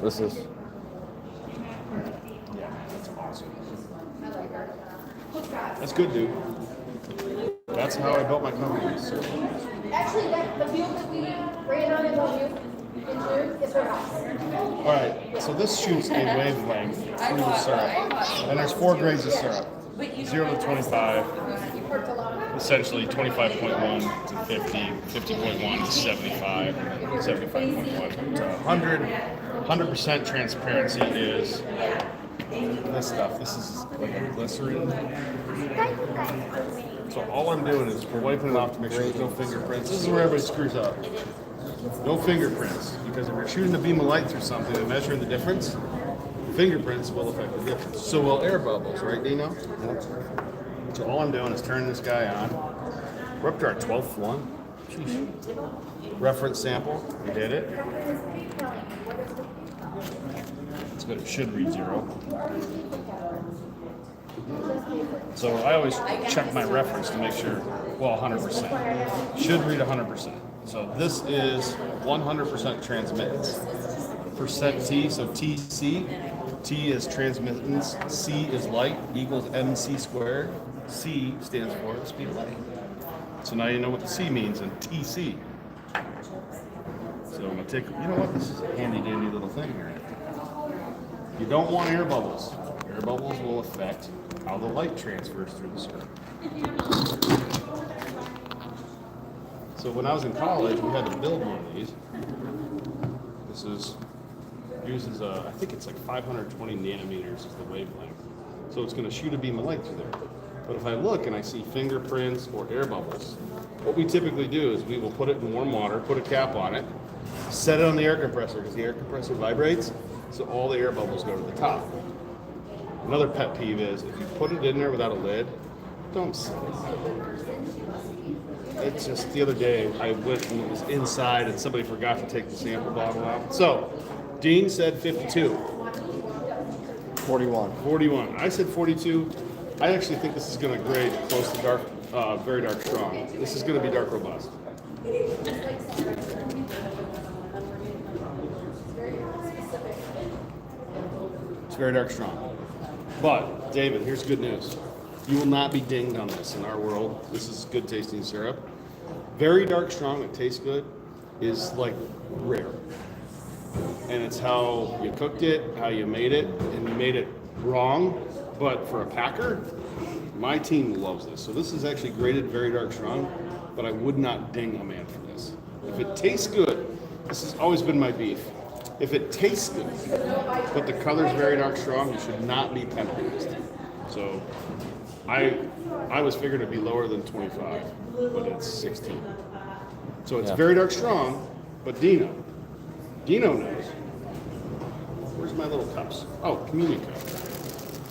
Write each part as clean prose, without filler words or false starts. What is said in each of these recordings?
This is. Yeah, that's awesome. That's good, dude. That's how I built my company. So. Actually, the field that we ran on in Bellevue in June is her house. All right, so this shoots a wavelength through the syrup, and there's 4 grades of syrup: 0 to 25, essentially 25.1 to 50, 50.1 to 75, 75.1 to 100. 100% transparency is this stuff. This is like a glycerin. So all I'm doing is we're wiping it off to make sure there's no fingerprints. This is where everybody screws up. No fingerprints, because if you're shooting a beam of light through something and measuring the difference, fingerprints will affect the difference. So will air bubbles, right, Dino? So all I'm doing is turning this guy on. We're up to our 12th one. Jeez. Reference sample, we did it. It's good, it should read 0. So I always check my reference to make sure, well, 100%. Should read 100%. So this is 100% transmittance. Percent T, so TC. T is transmittance, C is light, equals MC squared. C stands for the speed of light. So now you know what the C means in TC. So I'm gonna take, you know what, this is a handy dandy little thing here. You don't want air bubbles. Air bubbles will affect how the light transfers through the syrup. So when I was in college, we had to build one of these. This uses I think it's like 520 nanometers is the wavelength. So it's going to shoot a beam of light through there. But if I look and I see fingerprints or air bubbles, what we typically do is we will put it in warm water, put a cap on it, set it on the air compressor because the air compressor vibrates, so all the air bubbles go to the top. Another pet peeve is if you put it in there without a lid, don't set it. It's just the other day I went and it was inside and somebody forgot to take the sample bottle out. So Dean said 52. 41. 41. I said 42. I actually think this is going to grade close to dark, very dark strong. This is going to be dark robust. It's very dark strong. But, David, here's good news. You will not be dinged on this in our world. This is good tasting syrup. Very dark strong, it tastes good, is like rare. And it's how you cooked it, how you made it, and you made it wrong. But for a packer, my team loves this. So this is actually graded very dark strong, but I would not ding a man for this. If it tastes good, this has always been my beef. If it tastes good, but the color's very dark strong, you should not be penalized. So I was figuring it'd be lower than 25, but it's 16. So it's very dark strong, but Dino knows. Where's my little cups? Oh, communion cup.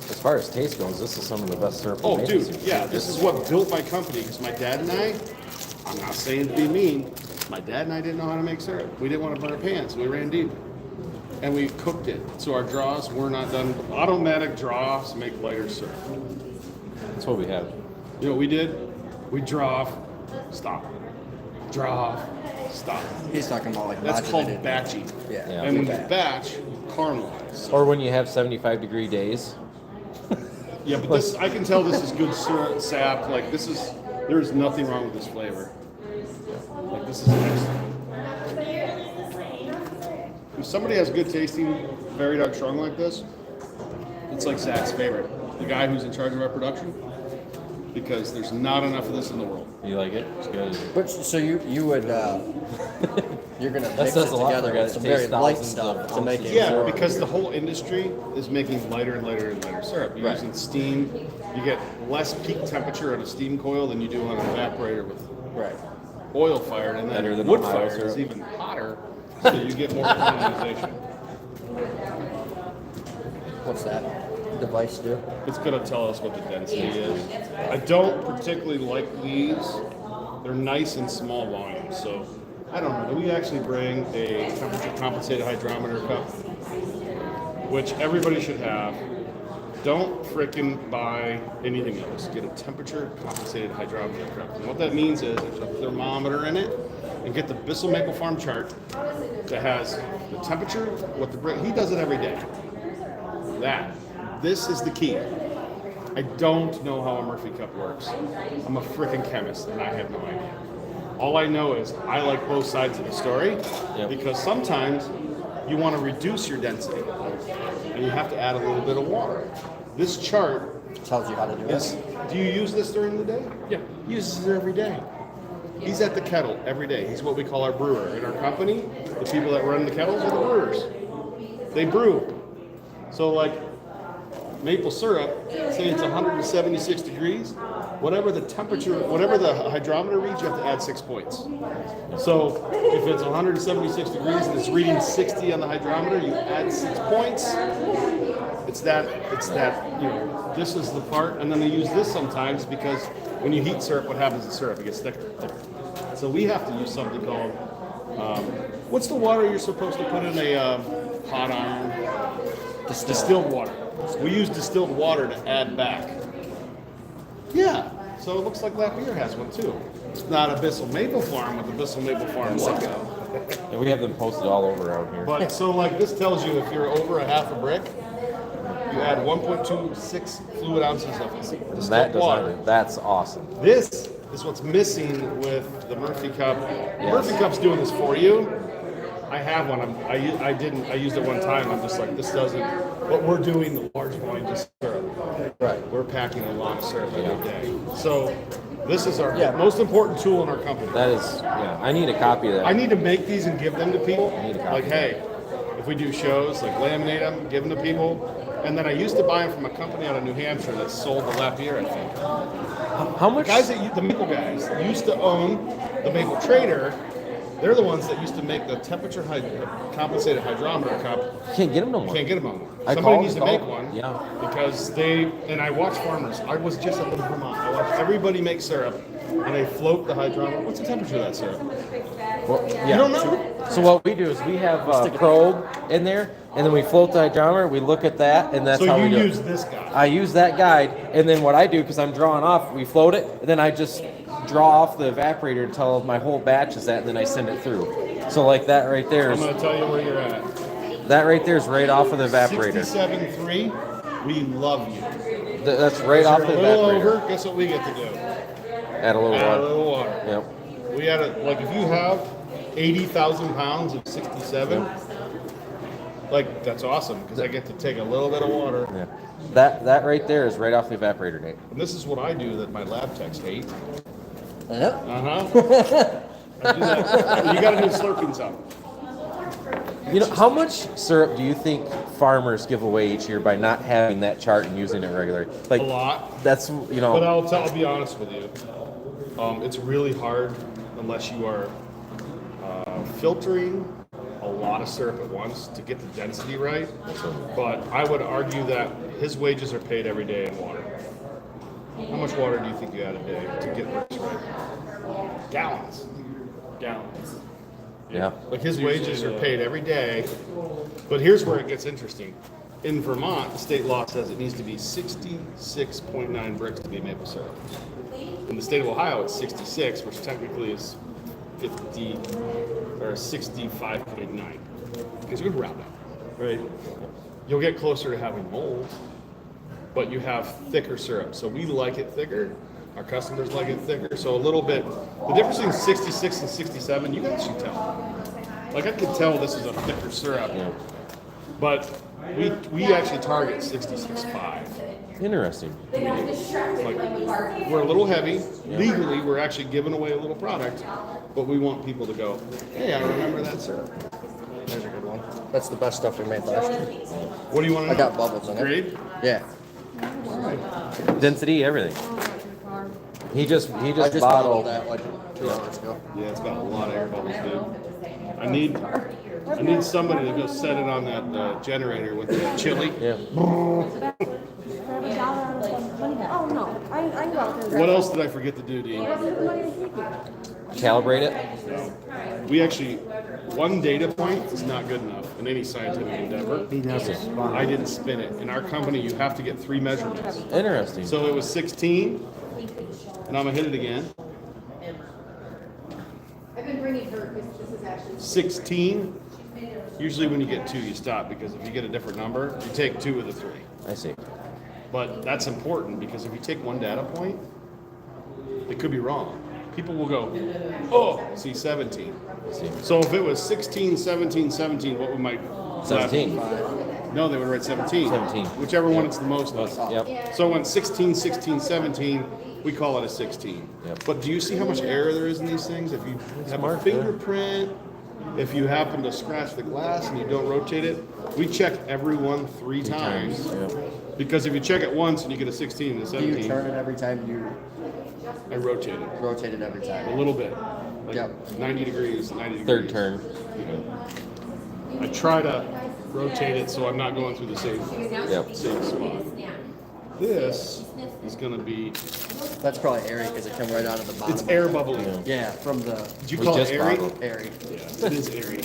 As far as taste goes, this is some of the best syrup. Oh, dude, yeah, this is what built my company, because my dad and I'm not saying to be mean, my dad and I didn't know how to make syrup. We didn't want to burn our pants, we ran deep. And we cooked it, so our draws were not done. Automatic draws make lighter syrup. That's what we have. You know what we did? We draw off, stop. Draw off, stop. He's talking about like That's called modulated. batching. Yeah. And when you batch, caramelize. So- Or when you have 75-degree days. Yeah, but this, I can tell this is good syrup, sap. Like there is nothing wrong with this flavor. Like this is excellent. If somebody has good tasting, very dark strong like this, it's like Zach's favorite. The guy who's in charge of our production, because there's not enough of this in the world. You like it? It's good. But so you would you're gonna mix it says a lot together for guys with some that very taste light thousands stuff of to make it. ounces. Yeah, syrup. because the whole industry is making lighter and lighter and lighter syrup. You're Right. using steam. You get less peak temperature on a steam coil than you do on an evaporator with Right. oil fired, and Better then than wood Ohio fired is syrup. even hotter, so you get more caramelization. What's that device do? It's going to tell us what the density is. I don't particularly like these. They're nice in small volumes, so I don't know. Do we actually bring a temperature compensated hydrometer cup? Which everybody should have. Don't frickin' buy anything else. Get a temperature compensated hydrometer cup. And what that means is there's a thermometer in it, and get the Bissell Maple Farm chart that has the temperature, what the brick, he does it every day. This is the key. I don't know how a Murphy cup works. I'm a freaking chemist and I have no idea. All I know is I like both sides of the story because sometimes you want to reduce your density and you have to add a little bit of water. This chart Tells you how to do is, it. do you use this during the day? Yeah. He uses it every day. He's at the kettle every day. He's what we call our brewer. In our company, the people that run the kettles are the brewers. They brew. So like maple syrup, say it's 176 degrees, whatever the temperature, whatever the hydrometer reads, you have to add 6 points. So if it's 176 degrees and it's reading 60 on the hydrometer, you add 6 points. It's that, you know, this is the part, and then they use this sometimes because when you heat syrup, what happens to syrup? It gets thicker. So we have to use something called, what's the water you're supposed to put in a hot iron? Distilled water. We use distilled water to add back. Yeah, so it looks like Lapierre has one too. It's not a Bissell Maple Farm with the Bissell Maple Farm logo. And we have them posted all over out here. But so like this tells you if you're over a half a brick, you add 1.26 fluid ounces of distilled water. That's awesome. This is what's missing with the Murphy Cup. Murphy Cup's doing this for you. I have one. I used it one time. I'm just like, this doesn't. But we're doing the large volume of syrup. Right. We're packing a lot of syrup every day. So this is our most important tool in our company. That is, yeah. I need a copy of that. I need to make these and give them to people. I need a copy. Like, hey, if we do shows, like laminate them, give them to people. And then I used to buy them from a company out of New Hampshire that sold the Lapierre, I think. How much? The Maple guys used to own the Maple Trader. They're the ones that used to make the temperature compensated hydrometer cup. You can't get them no more. Can't get them anymore. I Somebody called, needs to called. make one. Yeah. Because and I watch farmers. I was just up in Vermont. I watched everybody make syrup, and they float the hydrometer. What's the temperature of that syrup? Well, yeah. You don't know? So what we do is we have a probe in there, and then we float the hydrometer. We look at that, and that's So how you we do use it. this guy. I use that guide, and then what I do, because I'm drawing off, we float it, and then I just draw off the evaporator until my whole batch is that, and then I send it through. So like that right there I'm is, going to tell you where you're at. that right there is right off of the evaporator. 67.3. We love you. That's right off You're the a little evaporator. over. Guess what we get to do? Add a little Add a water. little water. Yep. We had like if you have 80,000 pounds of 67, like that's awesome because I get to take a little bit of water. Yeah. That right there is right off the evaporator, Nate. And this is what I do that my lab techs hate. Yep. I do that. You got to do slurping some. You know, how much syrup do you think farmers give away each year by not having that chart and using it regularly? Like A lot. That's, you know. But I'll be honest with you. It's really hard unless you are filtering a lot of syrup at once to get the density right. But I would argue that his wages are paid every day in water. How much water do you think you add a day to get this right? Gallons. Gallons. Yeah. Like his wages are paid every day. But here's where it gets interesting. In Vermont, the state law says it needs to be 66.9 bricks to be maple syrup. In the state of Ohio, it's 66, which technically is 50 or 65.9. Because you're round up, right? You'll get closer to having mold, but you have thicker syrup. So we like it thicker. Our customers like it thicker. So a little bit. The difference between 66 and 67, you guys should tell. Like I could tell this is a thicker syrup, but we actually target 66.5. Interesting. Like, we're a little heavy. Legally, we're actually giving away a little product, but we want people to go, hey, I remember that syrup. There's a good one. That's the best stuff we made last year. What do you want to I know? got bubbles in it. Grade? Yeah. Density, everything. He just I just bottled. bottled that like 2 hours ago. Yeah, it's got a lot of air bubbles, dude. I need somebody to go set it on that generator with the chili. Yeah. Oh, no. I go out there. What else did I forget to do, Dean? Calibrate it. We actually, one data point is not good enough in any scientific endeavor. I didn't spin it. In our company, you have to get 3 measurements. Interesting. So it was 16, and I'm gonna hit it again. I've been need her because this is actually. 16. Usually when you get 2, you stop because if you get a different number, you take 2 of the 3. I see. But that's important because if you take one data point, it could be wrong. People will go, oh, see 17. I see. So if it was 16, 17, 17, what would my 17. No, they would write 17. 17. Whichever one it's the most of. Yep. So when 16, 16, 17, we call it a 16. Yep. But do you see how much error there is in these things? If you have Smart, a fingerprint, if you happen to scratch the glass and you don't rotate it, we check every one 3 times. Yeah. Because if you check it once and you get a 16 and a Do you 17, turn it every time you I rotate it rotate it every a time? little bit. Like Yep. 90 degrees, 90 degrees. Third turn. I try to rotate it so I'm not going through the same Yep. spot. This is going to be, That's probably airy because it comes right out of the bottom. it's air bubbling. Yeah, from the Did you We call it just airy? bottled. airy. Yeah, it is airy.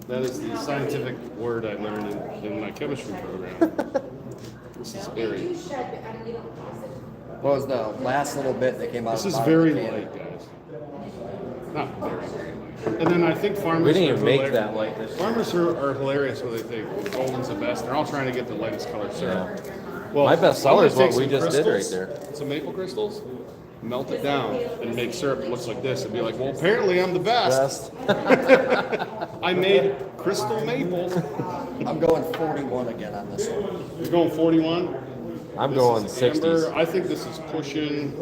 That is the scientific word I learned in my chemistry program. This is airy. You shed, I mean, you don't. What was the last little bit that came out This of is the bottom very of the can? light, guys. Not very light. And then I think farmers We didn't are even make hilar- that light this year. Farmers are hilarious when they think golden's the best. They're all trying to get the lightest color syrup. Well, My best I'm seller gonna is what take we some just did right crystals, there. Some maple crystals, melt it down, and make syrup that looks like this, and be like, well, apparently I'm the best. Best. I made crystal maple. I'm going 41 again on this one. You're going 41. I'm This going is 60s. amber. I think this is pushing.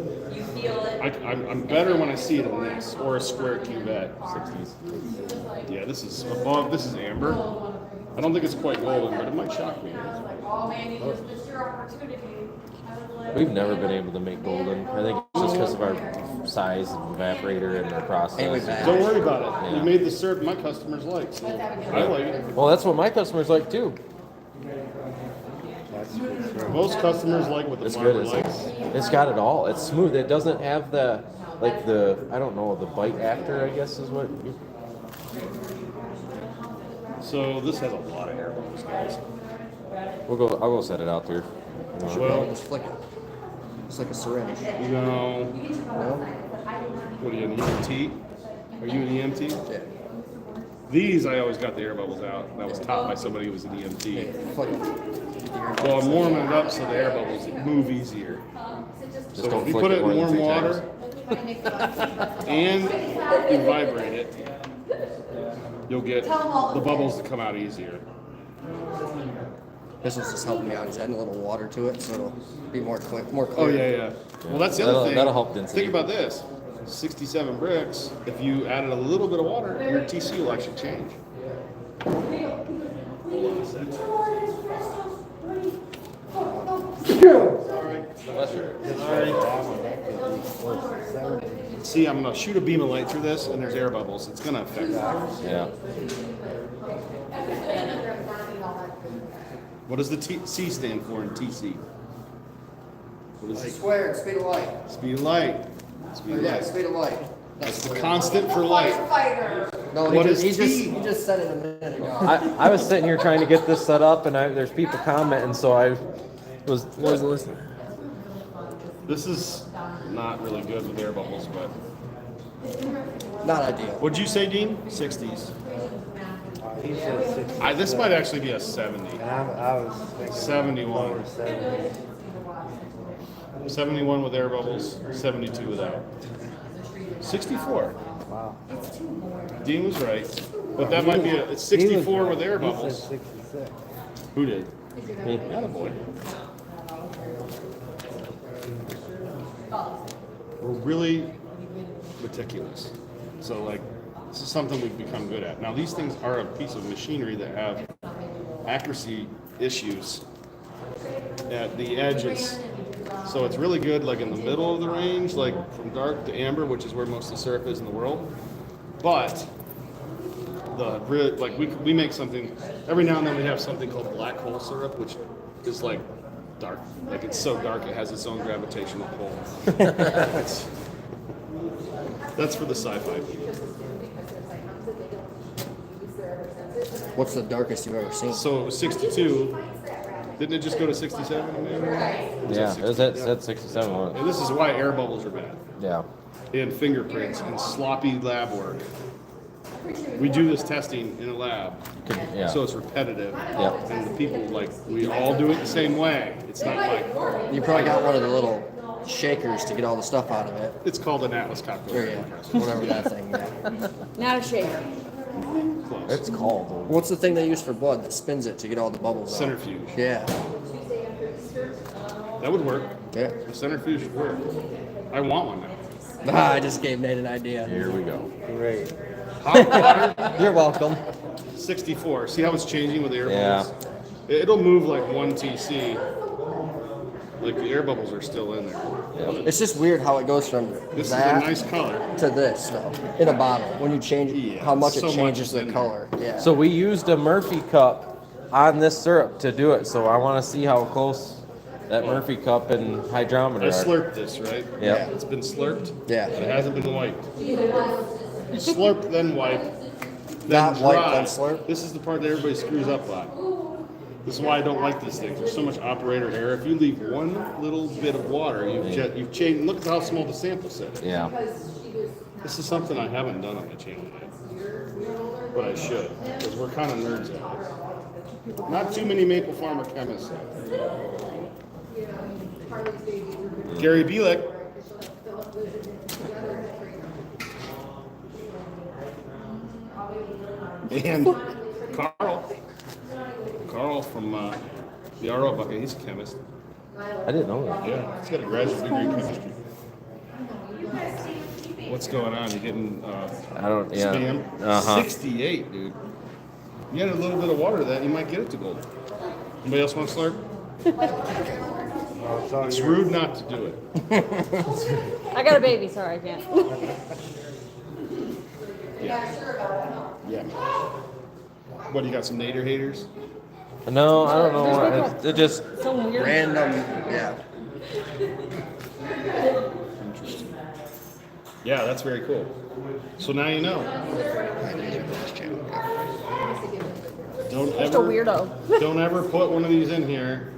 I'm better when I see it in this or a square cuvette. 60s. Yeah, this is above. This is amber. I don't think it's quite golden, but it might shock me. Oh, man, you just missed your opportunity. We've never been able to make golden. I think it's just because of our size and evaporator and our process. And we've had- Don't worry about it. Yeah. You made the syrup my customers like. So I like it. Well, that's what my customers like too. Most customers like what the It's farmer good. likes. It's got it all. It's smooth. It doesn't have the I don't know, the bite after, I guess is what. So this has a lot of air bubbles, guys. I'll go set it out there. Well, Just flick it. It's like a syringe. no. No? What are you, an EMT? Are you an EMT? Yeah. These, I always got the air bubbles out. That was taught by somebody who was an EMT. Yeah, flick it. Get the air Well, bubbles. I'm warming it up so the air bubbles move easier. Just So don't if you flick put it it in more than warm 3 water times. and you vibrate it, you'll get the bubbles to come out easier. This was just helping me out. He's adding a little water to it, so it'll be more clear. Oh, yeah, yeah. Well, that's the other That'll- thing. that'll help density. Think about this. 67 bricks, if you added a little bit of water, your TC will actually change. Hold on a second. See, I'm gonna shoot a beam of light through this, and there's air bubbles. It's gonna affect that. Yeah. What does the C stand for in TC? What is it? Squared, speed of light. Speed of light. Speed of Yeah, light. speed of light. That's the constant for light. No, What he is T? just said it a minute ago. I was sitting here trying to get this set up, and there's people commenting, so I was listening. This is not really good with air bubbles, but Not ideal. what'd you say, Dean? 60s. This might actually be a 70. I was thinking 71. lower 70. 71 with air bubbles, 72 without. 64. Wow. Dean was right. But that might be it's 64 with air He said bubbles. 66. Who did? Me. Attaboy. We're really meticulous. So like, this is something we've become good at. Now these things are a piece of machinery that have accuracy issues at the edges. So it's really good like in the middle of the range, like from dark to amber, which is where most of the syrup is in the world. But we make something, every now and then we have something called black hole syrup, which is like dark. Like it's so dark it has its own gravitational pull. That's for the sci-fi people. What's the darkest you've ever seen? So it was 62. Didn't it just go to 67? Maybe? Yeah, it was at 67. wasn't it? And this is why air bubbles are bad. Yeah. And fingerprints and sloppy lab work. we do this testing in a lab, Yeah. so it's repetitive. Yep. And the people, like, we all do it the same way. It's not like, You probably got one of the little shakers to get all the stuff out of it. it's called an Atlas cocktail. Or, yeah, whatever that thing. Yeah. Not a shaker. Close. It's called. What's the thing they use for blood that spins it to get all the bubbles out? Centrifuge. Yeah. That would work. Yeah. The centrifuge would work. I want one now. Ah, I just gave Nate an idea. Here we go. Great. Hot water, You're welcome. 64. See how it's changing with the air Yeah. bubbles? It'll move like 1 TC. Like the air bubbles are still in there. It's just weird how it goes from This is a that nice color. to this, though, in a bottle. When you change Yeah, how much so it much changes is the in there. color. Yeah. So we used a Murphy cup on this syrup to do it. So I want to see how close that Murphy cup and hydrometer I are. slurped this, right? Yeah. It's been slurped. Yeah. But it hasn't been wiped. Slurp, then wipe. Then Not wipe, dry. then slurp? This is the part that everybody screws up on. This is why I don't like these things. There's so much operator error. If you leave one little bit of water, you've changed. Look at how small the sample set is. Yeah. This is something I haven't done on the channel yet, but I should, because we're kind of nerds at this. Not too many Maple Farmer chemists. Gary Bielek. And Carl from the RO bucket, he's a chemist. I didn't know that. Yeah, he's got a graduate degree in chemistry. What's going on? You getting I don't. Yeah. spam? Uh-huh. 68, dude. You add a little bit of water to that, you might get it to gold. Anybody else want to slurp? It's rude not to do it. I got a baby, sorry, I can't. Yeah. What, you got some Nader haters? No, I don't know. It just. Some weird. Random. Yeah. Interesting. Yeah, that's very cool. So now you know. Don't Just a ever, weirdo. don't ever put one of these in here.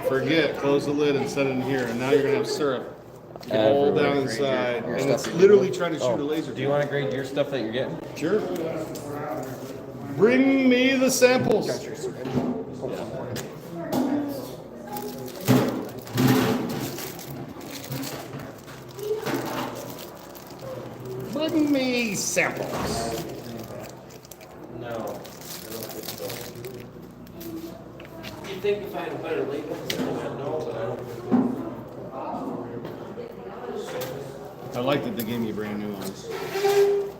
Forget, close the lid and set it in here, and now you're gonna have syrup all down inside, and it's literally trying to shoot a laser. Do you want to grade your stuff that you're getting? Sure. Bring me the samples. Bring me samples. No. I don't think so. You'd think you find a better label? No, but I don't. I like that they gave me brand new ones.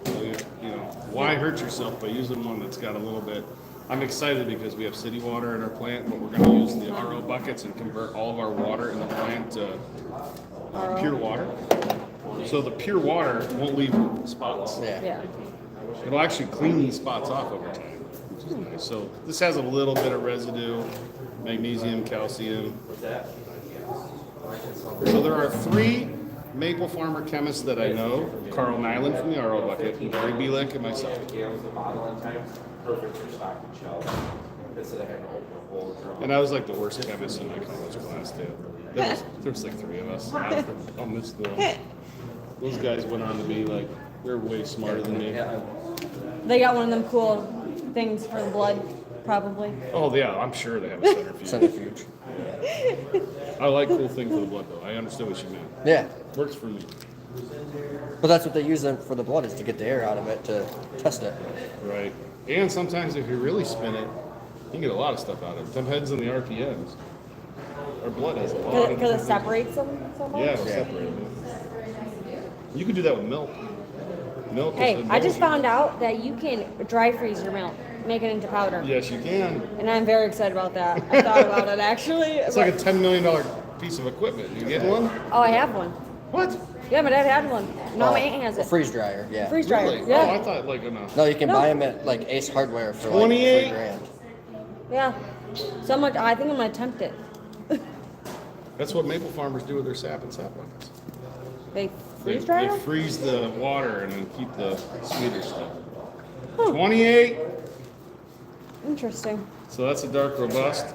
So, you know, why hurt yourself by using one that's got a little bit? I'm excited because we have city water in our plant, but we're going to use the RO buckets and convert all of our water in the plant to pure water. So the pure water won't leave spots. Yeah. Yeah. It'll actually clean these spots off over time, which is nice. So this has a little bit of residue, magnesium, calcium. So there are 3 Maple Farmer chemists that I know: Carl Nyland from the RO bucket, Gary Bielek, and myself. And I was like the worst chemist in my college class too. There was like 3 of us on this though. Those guys went on to be like, they're way smarter than me. They got one of them cool things for the blood, probably. Oh yeah, I'm sure they have a centrifuge. Centrifuge. I like cool thing for the blood though. I understood what you meant. Yeah. Works for me. But that's what they use them for the blood, is to get the air out of it to test it. Right. And sometimes if you really spin it, you can get a lot of stuff out of it. Them heads and the RPMs. Our blood has a lot of Because it different separates them so much? Yeah, it'll separate them. You can do that with milk. Milk is Hey, the I just milk. found out that you can dry freeze your milk, make it into powder. Yes, you can. And I'm very excited about that. I thought about it actually. It's like a $10 million piece of equipment. You get one? Oh, I have one. What? Yeah, my dad had one. No, my aunt has A it. freeze dryer, yeah. Freeze dryer. Really? Oh, I Yeah. thought like enough. No, you can No. buy them at like Ace Hardware for like 28? $3,000. Yeah. So I'm like, I think I'm gonna attempt it. That's what maple farmers do with their sap and sap buckets. They They, freeze dry they them? freeze the water and then keep the sweeter stuff. 28. Interesting. So that's a dark robust.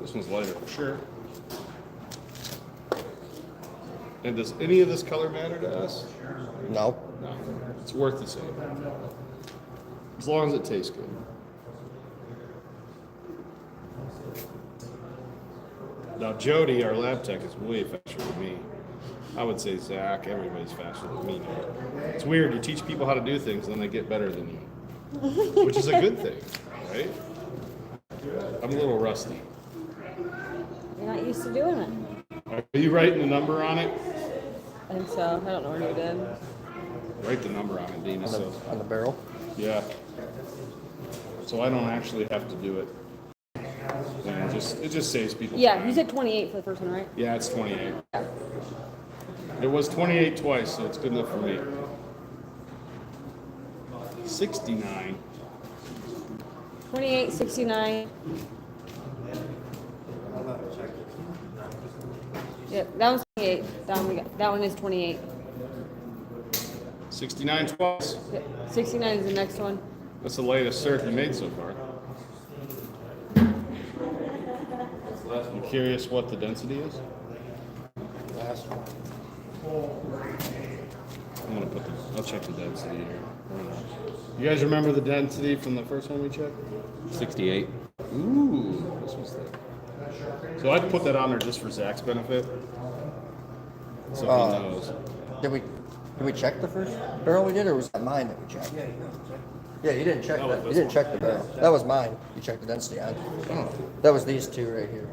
This one's lighter for sure. And does any of this color matter to us? No. No. It's worth the same. As long as it tastes good. Now Jody, our lab tech, is way faster than me. I would say Zach, everybody's faster than me now. It's weird, you teach people how to do things and they get better than you. Which is a good thing, right? I'm a little rusty. You're not used to doing it. Are you writing the number on it? I think so. I don't know where you did. Write the number on it, Dina. So On the barrel. yeah. So I don't actually have to do it. And it just saves people. Yeah, time. you said 28 for the first one, right? Yeah, it's 28. It was 28 twice, so it's good enough for me. 69. 28, 69. Yep, that one's 28. That one is 28. 69 twice. Yep, 69 is the next one. That's the latest syrup you made so far. You curious what the density is? Last one. I'm gonna I'll check the density here. You guys remember the density from the first one we checked? 68. Ooh, this was the. So I'd put that on there just for Zach's benefit. So he knows. Did we check the first barrel we did, or was that mine that we checked? Yeah, you didn't check that. You didn't check the barrel. That was mine. You checked the density on. That was these two right here.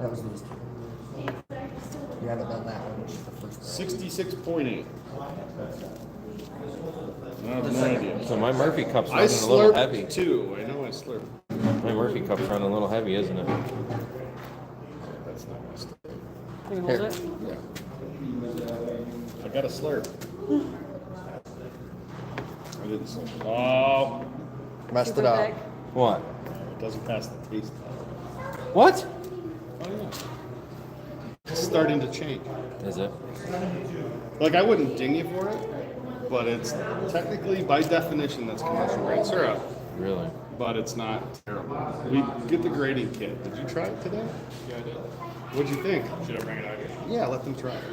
That was these two. You haven't done that one, which is the first one. 66.8. I have no idea. So my Murphy cup's I running a little heavy. slurped too. I know I slurped. My Murphy cup's running a little heavy, isn't it? That's not my stuff. Can you hold Here. it? Yeah. I got a slurp. I didn't slurp. Oh, Messed it Super up. big. What? it doesn't pass the taste test. What? Oh yeah. It's starting to change. Is it? Like I wouldn't ding you for it, but it's technically by definition that's commercial grade syrup. Really? But it's not terrible. We get the grading kit. Did you try it today? Yeah, I did. What'd you think? Should I bring it out here? Yeah, let them try it.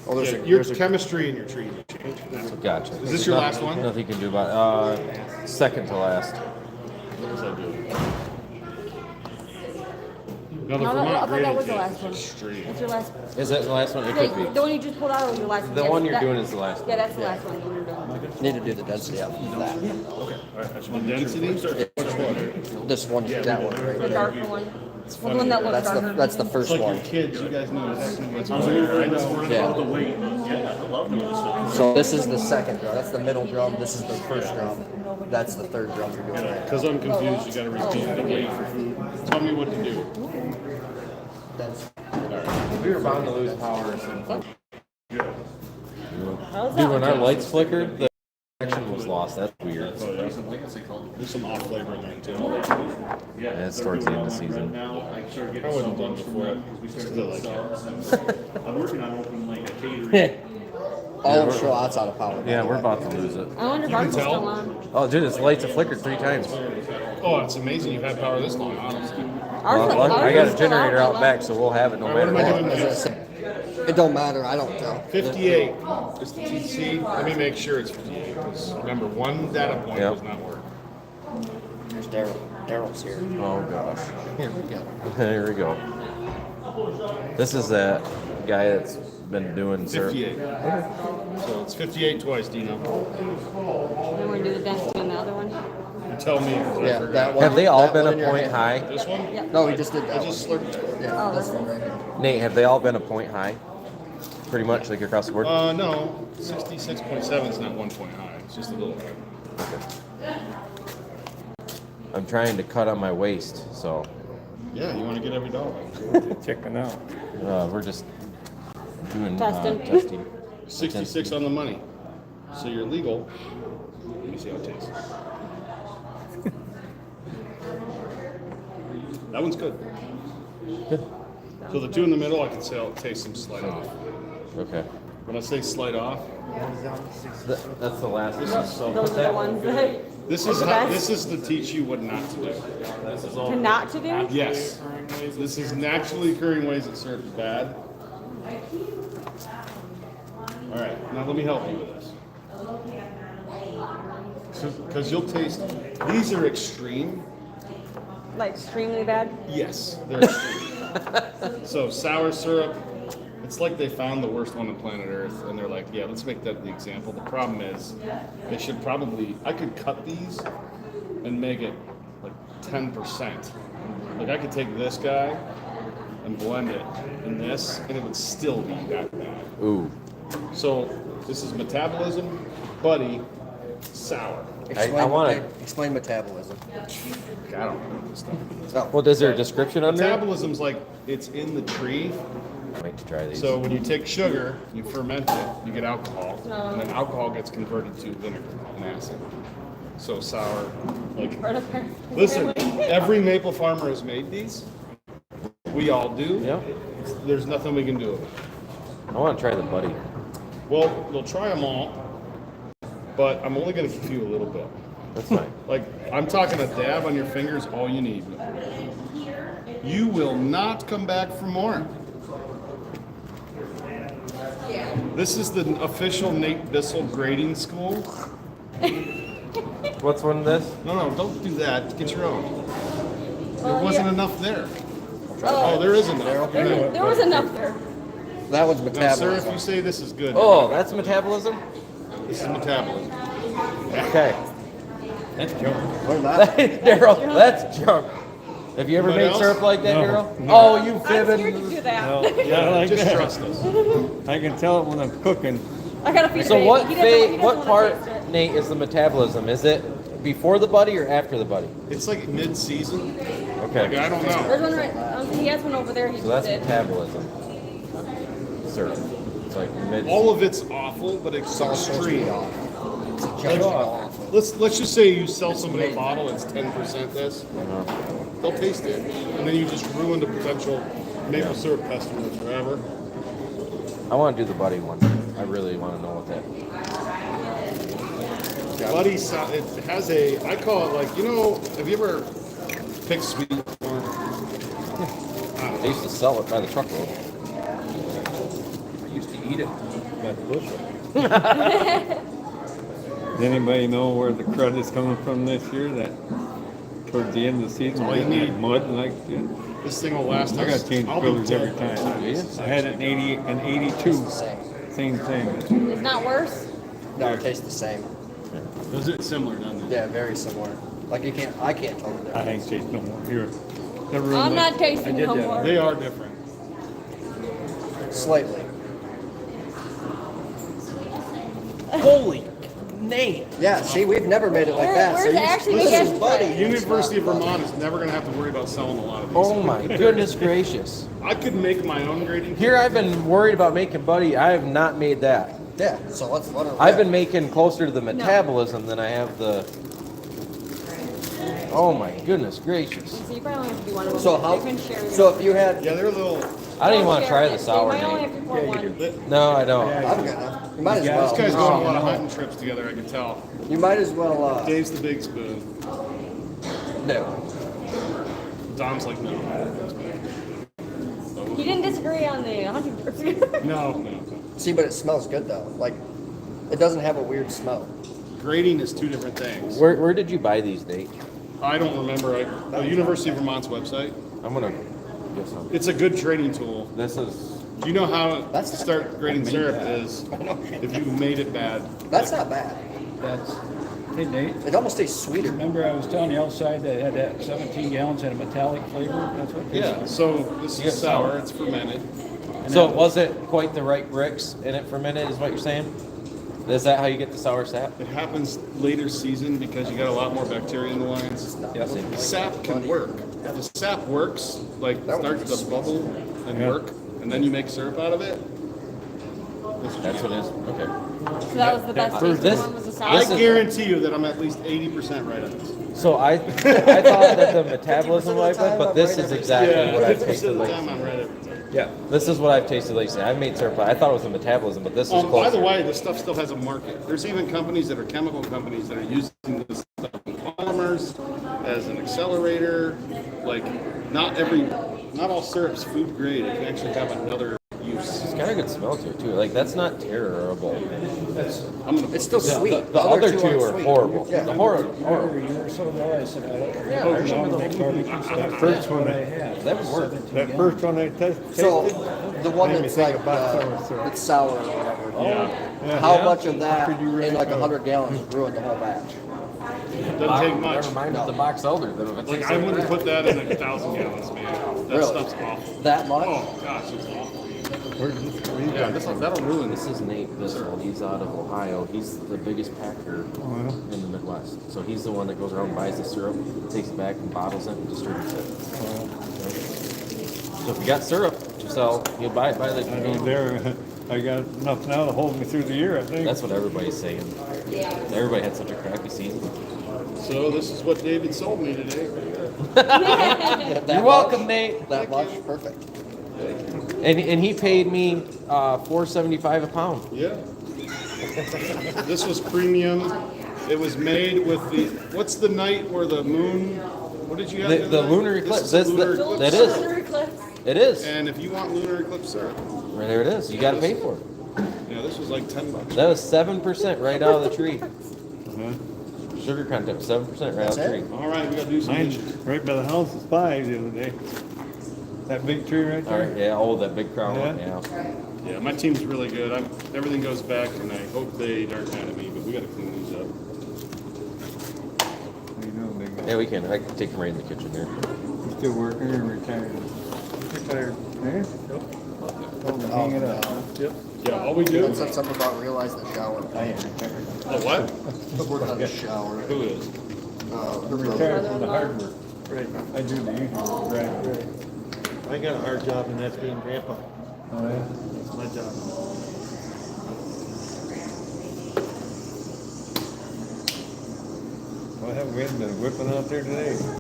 Oh, there's Yeah, a, your there's a, chemistry and your treatment change. Gotcha. Is this your last one? Nothing you can do about it. Second to last. What does that do? No, the No, I Vermont thought that grading was the kit last is one. extreme. What's your last? Is that the last one? It could The be. one you just pulled out was your last one. The Yes, one you're that- doing is the last one. Yeah, that's the last one you're doing. need to do the density of that. The density? Which one? This one, that one right The there. darker one. Well, the one that looks darker. That's the It's first like one. your kids, you guys know exactly what's going on. I know. Yeah. So this is the second drum. That's the middle drum. This is the first drum. That's the third drum you're doing right now. Because I'm confused, you gotta repeat it again for food. Tell me what to do. That's, We were bound to lose power or something. How's that Dude, when one? our lights flickered, the connection was lost. That's weird. There's some off flavor in there too. Yeah, it's towards the end of the season. I wouldn't done before it. Just 'cause I like it. I'm working on opening like a catering. all of Charlotte's out of power. Yeah, we're about to lose it. I wonder if ours is tell? still on. Oh, dude, its lights have flickered 3 times. Oh, it's amazing you've had power this long, honestly. Ours, Well, ours I is got a still generator on. out back, so we'll have it no All right, matter what am I what. doing As I next? said, it don't matter. I don't tell. 58 is the TC. Let me make sure it's 58. 'Cause remember, one data point Yep. does not work. There's Daryl. Daryl's here. Oh gosh. Here we go. Here we go. This is that guy that's been doing syrup. 58. So it's 58 twice, Dino. Then we're gonna do the density on the other one. You tell me. 'Cause I Yeah, forgot. that one. Have they all that been one a in your point hand. high? This one? No, he just did that I one. just slurped it. Yeah, Oh, this this one right here. Nate, have they all been a point high? Pretty much, like across the board? No. 66.7 is not 1 point high. It's just a little high. I'm trying to cut on my waist, so Yeah, you want to get every dollar. Checking out. we're just doing Testing. testing. 66 on the money. So you're legal. Let me see how it tastes. That one's good. So the two in the middle, I can say I'll taste some slight off. Okay. When I say slight off, That's the last. Those are the ones that this is the how, best. this is to teach you what not to do. to not to do. Yes, this is naturally occurring ways that syrup is bad. All right, now let me help you with this. because you'll taste. These are extreme. Like extremely bad. Yes, they're extreme. So sour syrup, it's like they found the worst one on planet Earth, and they're like, yeah, let's make that the example. The problem is, they should probably. I could cut these and make it like 10%. Like I could take this guy and blend it in this, and it would still be that bad. Ooh. So this is metabolism, buddy, sour. Explain metabolism. I don't know this stuff. Oh, Well, is there a description under it? Metabolism's like it's in the tree. I might try these. So when you take sugar, you ferment it, you get alcohol, and then alcohol gets converted to vinegar and acid. So sour, like. Part of her. Listen, every maple farmer has made these. We all do. Yeah. There's nothing we can do with it. I want to try the buddy. Well, we'll try them all, but I'm only going to give you a little bit. That's fine. Like, I'm talking a dab on your fingers, all you need. You will not come back for more. This is the official Nate Bissell grading school. What's one of this? No, don't do that. Get your own. There wasn't enough there. Oh, there is enough. There was enough there. that one's Now, sir, metabolism. if you say this is good, Oh, that's metabolism? this is metabolism. Okay. That's junk. What about? Daryl, that's junk. Have you ever Anybody made else? syrup like that, No, Daryl? no. Oh, you I'm scared to fibbing. do that. No, not like Just that. trust us. I can tell it when I'm cooking. I gotta feed So Dave. what He doesn't what wanna part, taste it. Nate, is the metabolism? Is it before the buddy or after the buddy? It's like mid-season. Like, Okay. I don't know. There's one right. He has one over there. He So that's did. metabolism. Syrup. It's like mid. All of it's awful, but it's extreme. Junk. Let's just say you sell somebody a bottle, it's 10% this. They'll taste it, and then you just ruined a potential maple syrup customer forever. I want to do the buddy one. I really want to know what that. Buddy, it has a, I call it like, have you ever picked sweet corn? They used to sell it by the truckload. I used to eat it by the bushel. Does anybody know where the crud is coming from this year? That towards the end of the season, all we're you getting that need. mud like that. This thing will last I us. got to change I'll be filters every dead. time. I had it in 80 and 82. Same thing. It's not worse. No, it tastes the same. Does it similar, doesn't it? Yeah, very similar. Like I can't tell the I difference. ain't taste no more. Here. Never I'm ruined not it. tasting I did no that. more. They are different. Slightly. Holy Nate! Yeah, see, we've never made it like that. Where's so it actually this made is it? buddy. University of Vermont is never going to have to worry about selling a lot of these. Oh my goodness gracious! I could make my own grading. Here I've been worried about making buddy. I have not made that. Yeah, so let's let it. I've been making closer to the metabolism than I have the. Oh my goodness gracious! So you probably only have to do one of them. So how? You can share So if you had, Yeah, they're a little. I don't even want to Share try it. the You sour might only Nate. have to pour one. No, I don't. I'm gonna. You might as Yeah, well. This guy's going on a lot of hunting trips together, I can tell. You might as well. Dave's the big spoon. No. Dom's like, no. He didn't disagree on the 100%. No. See, but it smells good though. Like, it doesn't have a weird smell. Grading is two different things. Where did you buy these, Nate? I don't remember. The University of Vermont's website. I'm gonna get some. It's a good trading tool. This is. Do you know how to That's not start grading syrup is if you made it bad? That's not bad. That's, hey Nate, It almost tastes sweeter. remember I was telling you outside that had that 17 gallons had a metallic flavor? That's what this Yeah. is. So this You is get sour. sour. It's fermented. So it wasn't quite the right bricks in it fermented, is what you're saying? Is that how you get the sour sap? It happens later season because you got a lot more bacteria in the wines. Yes. Sap can work. If the sap works, like starts to bubble and work, and then you make syrup out of it. That's what it is. Okay. So that was the best tasting This- one was the I sour. This is- guarantee you that I'm at least 80% right on this. So I thought that the metabolism of the was, time but I'm this right is every exactly what Yeah, I've 50% tasted of the lately. time I'm right every time. Yeah. This is what I've tasted lately. I've made syrup. I thought it was the metabolism, but this is closer. By the way, this stuff still has a market. There's even companies that are chemical companies that are using this stuff in polymers as an accelerator. Like, not all syrup's food grade. It can actually have another use. got a good smell to it too. Like that's not terrible. It's still sweet. The other two aren't are sweet. horrible. Yeah. The horrible. Remember a year or so ago, I said, I Yeah, I don't remember know, the make whole- barbecue stuff. first one What I- I had. that would work. 17 That gallons. first one I tasted, So the one made me that's think like about sour syrup. it's sour or whatever. Yeah. How Yeah. much of that Could you really in like go? 100 gallons would ruin the whole batch? Doesn't take much. Never mind the box elder. Then if it Like tastes I like wouldn't that. put that in 1,000 gallons, man. That Really? stuff's awful. That much? Oh gosh, it's awful. Where's this? Where you Yeah, got this from? that'll ruin. This is Nate Bissell. He's out of Ohio. He's the biggest packer in the Midwest. So he's the one that goes around and buys the syrup, takes it back and bottles it and distributes it. So if you got syrup to sell, you'll buy it by the I don't container. dare. I got enough now to hold me through the year, I think. That's what everybody's saying. Everybody had such a crappy season. So this is what David sold me today. Right here. That You're much? welcome, Nate. That much? Perfect. And he paid me $4.75 a pound. Yeah. This was premium. It was made with the. What's the night where the moon? What did you have? The night? lunar This eclipse. is a That's lunar the, eclipse that syrup. is. Lunar eclipse. It is. And if you want lunar eclipse syrup, Right there it is. You got to pay for it. yeah, this was like $10. That was 7% right out of the tree. Uh-huh. Sugar content was 7% right out of the That's tree. it? All right, we gotta do some Mine, dishes. right by the house is 5 the other day. That big tree right All there. right, yeah, oh, that big crown one, Yeah. yeah. Yeah, my team's really good. Everything goes back, and I hope they aren't mad at me, but we gotta clean these up. How you doing, big guy? Yeah, we can. I can take them right in the kitchen there. You still working or retired? Retired. Eh? Oh, hang it up. Yep. Yeah, all we do. That said something about realize the shower. I am retired. Oh, what? We're on the shower. Who is? Her I'm brother. retired from the hard work. Right. I do the usual. Right. I got a hard job, and that's being grandpa. Oh, yeah. That's my job. Well, I haven't been whipping out there today.